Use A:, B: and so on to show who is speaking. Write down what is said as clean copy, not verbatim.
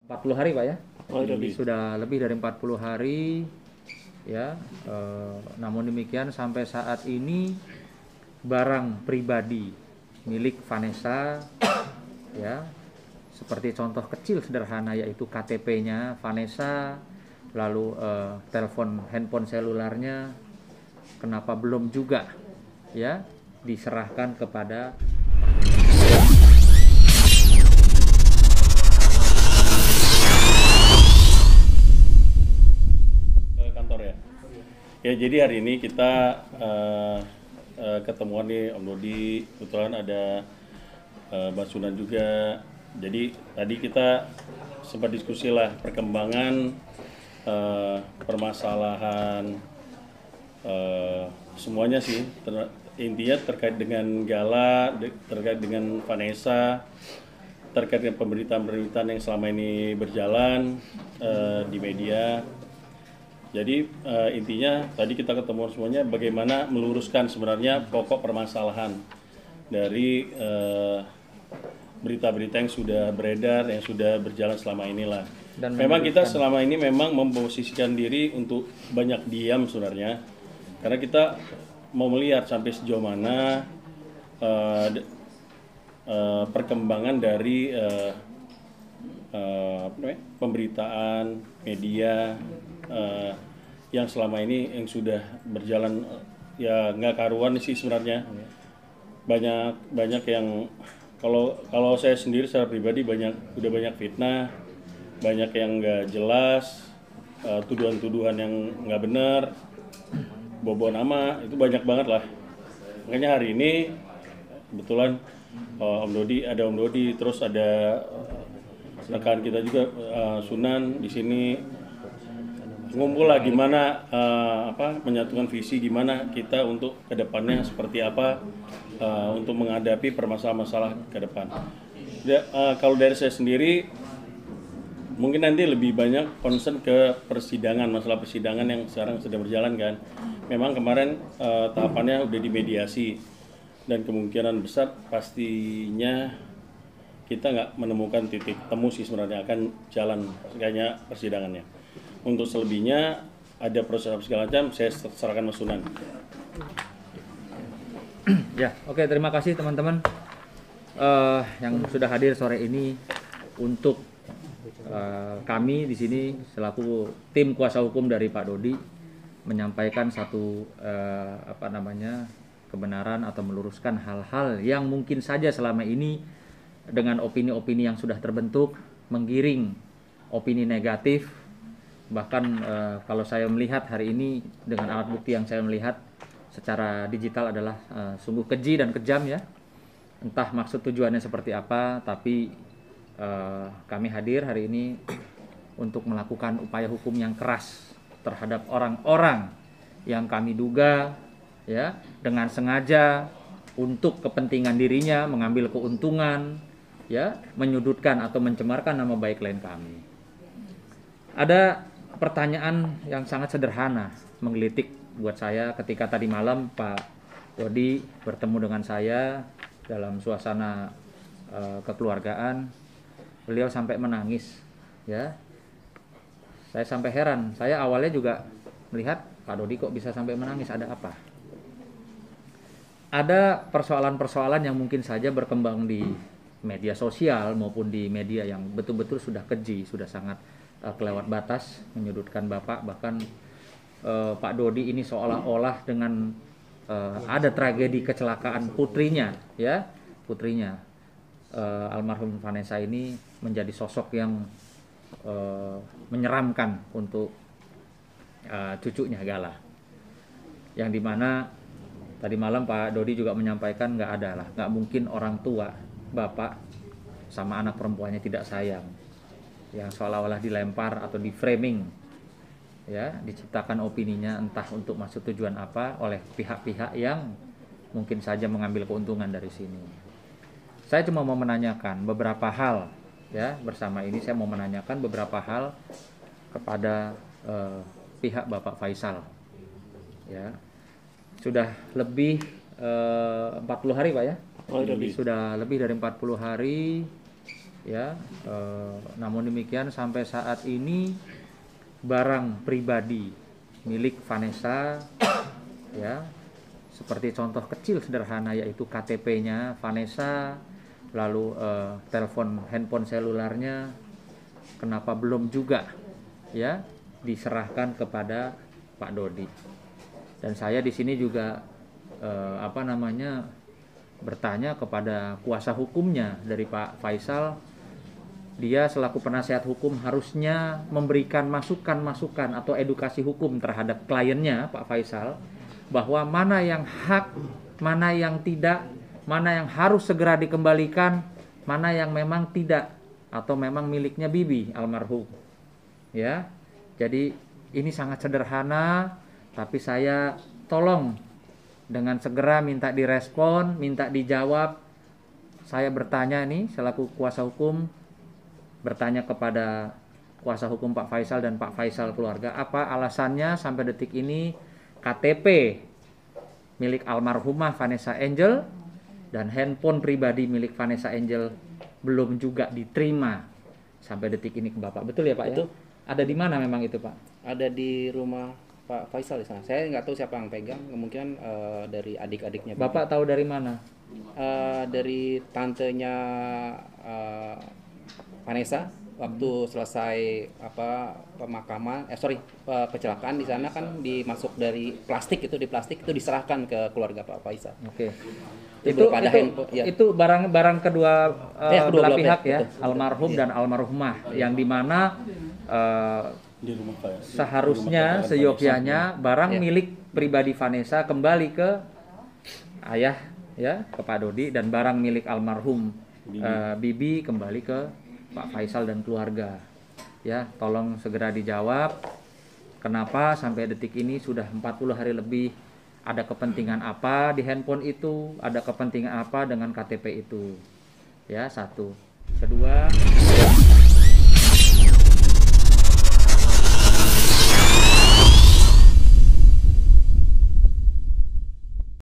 A: 40 hari Pak ya?
B: Oh, lebih.
A: Sudah lebih dari 40 hari ya. Namun demikian sampai saat ini barang pribadi milik Vanessa ya, seperti contoh kecil sederhana yaitu KTP-nya Vanessa, lalu handphone selularnya, kenapa belum juga ya diserahkan kepada
B: Kantor ya. Ya, jadi hari ini kita ketemuan nih Om Dodi, kebetulan ada Mbak Sunan juga. Jadi tadi kita sempat diskusi lah perkembangan permasalahan semuanya sih. Intinya terkait dengan Gala, terkait dengan Vanessa, terkait dengan pemberitaan-pemberitaan yang selama ini berjalan di media. Jadi intinya tadi kita ketemu semuanya bagaimana meluruskan sebenarnya pokok permasalahan dari berita-berita yang sudah beredar, yang sudah berjalan selama inilah. Dan memang kita selama ini memang memposisikan diri untuk banyak diam sebenarnya, karena kita mau melihat sampai sejauh mana perkembangan dari pemberitaan media yang selama ini yang sudah berjalan ya nggak karuan sih sebenarnya. Banyak yang kalau saya sendiri secara pribadi udah banyak fitnah, banyak yang nggak jelas, tuduhan-tuduhan yang nggak benar, bobo nama, itu banyak banget lah. Makanya hari ini kebetulan Om Dodi, terus ada rekan kita juga Sunan di sini ngumpul lah gimana menyatukan visi gimana kita untuk kedepannya seperti apa untuk menghadapi permasalahan-masalah ke depan. Kalau dari saya sendiri mungkin nanti lebih banyak concern ke persidangan, masalah persidangan yang sekarang sedang berjalan kan. Memang kemarin tahapannya udah dimediasi dan kemungkinan besar pastinya kita nggak menemukan titik temu sih sebenarnya akan jalan kayaknya persidangannya. Untuk selebihnya ada proses segala macam saya serahkan Mas Sunan.
A: Ya, oke, terima kasih teman-teman yang sudah hadir sore ini untuk kami di sini selaku tim kuasa hukum dari Pak Dodi menyampaikan satu kebenaran atau meluruskan hal-hal yang mungkin saja selama ini dengan opini-opini yang sudah terbentuk menggiring opini negatif. Bahkan kalau saya melihat hari ini dengan alat bukti yang saya melihat secara digital adalah sungguh keji dan kejam ya. Entah maksud tujuannya seperti apa, tapi kami hadir hari ini untuk melakukan upaya hukum yang keras terhadap orang-orang yang kami duga ya dengan sengaja untuk kepentingan dirinya mengambil keuntungan ya, menyudutkan atau mencemarkan nama baik klien kami. Ada pertanyaan yang sangat sederhana menggelitik buat saya ketika tadi malam Pak Dodi bertemu dengan saya dalam suasana kekeluargaan. Beliau sampai menangis ya. Saya sampai heran. Saya awalnya juga melihat Pak Dodi kok bisa sampai menangis, ada apa? Ada persoalan-persoalan yang mungkin saja berkembang di media sosial maupun di media yang betul-betul sudah keji, sudah sangat kelewat batas, menyudutkan Bapak. Bahkan Pak Dodi ini seolah-olah dengan ada tragedi kecelakaan putrinya ya, almarhum Vanessa ini menjadi sosok yang menyeramkan untuk cucunya Gala, yang dimana tadi malam Pak Dodi juga menyampaikan nggak mungkin orang tua Bapak sama anak perempuannya tidak sayang, yang seolah-olah dilempar atau di framing ya, diciptakan opininya entah untuk masuk tujuan apa oleh pihak-pihak yang mungkin saja mengambil keuntungan dari sini. Saya cuma mau menanyakan beberapa hal ya, bersama ini saya mau menanyakan beberapa hal kepada pihak Bapak Faisal ya. Sudah lebih 40 hari Pak ya? Sudah lebih dari 40 hari ya. Namun demikian sampai saat ini barang pribadi milik Vanessa, ya, seperti contoh kecil sederhana yaitu KTP-nya Vanessa, lalu handphone selularnya, kenapa belum juga ya diserahkan kepada Pak Dodi. Dan saya di sini juga bertanya kepada kuasa hukumnya dari Pak Faisal. Dia selaku penasihat hukum harusnya memberikan masukan-masukan atau edukasi hukum terhadap kliennya Pak Faisal, bahwa mana yang hak, mana yang tidak, mana yang harus segera dikembalikan, mana yang memang tidak atau memang miliknya Bibi almarhum. Ya. Jadi ini sangat sederhana, tapi saya tolong dengan segera minta direspon, minta dijawab. Saya bertanya nih selaku kuasa hukum, bertanya kepada kuasa hukum Pak Faisal dan Pak Faisal keluarga, apa alasannya sampai detik ini KTP milik almarhumah Vanessa Angel dan handphone pribadi milik Vanessa Angel belum juga diterima sampai detik ini ke Bapak. Betul ya Pak?
C: Betul.
A: Ya? Ada di mana memang itu Pak?
C: Ada di rumah Pak Faisal di sana. Saya nggak tahu siapa yang pegang, kemungkinan dari adik-adiknya.
A: Bapak tahu dari mana?
C: Dari tantenya Vanessa waktu selesai pemakaman, kecelakaan di sana kan dimasuk dari plastik itu diserahkan ke keluarga Pak Faisal.
A: Oke.
C: Ya.
A: Itu barang kedua belah pihak ya,
C: betul.
A: almarhum dan almarhumah, yang dimana
B: Di rumah Pak.
A: seharusnya seyogyanya barang milik pribadi Vanessa kembali ke ayah ya, ke Pak Dodi, dan barang milik almarhum Bibi kembali ke Pak Faisal dan keluarga. Ya, tolong segera dijawab kenapa sampai detik ini sudah 40 hari lebih, ada kepentingan apa di handphone itu, ada kepentingan apa dengan KTP itu. Ya, satu. Kedua,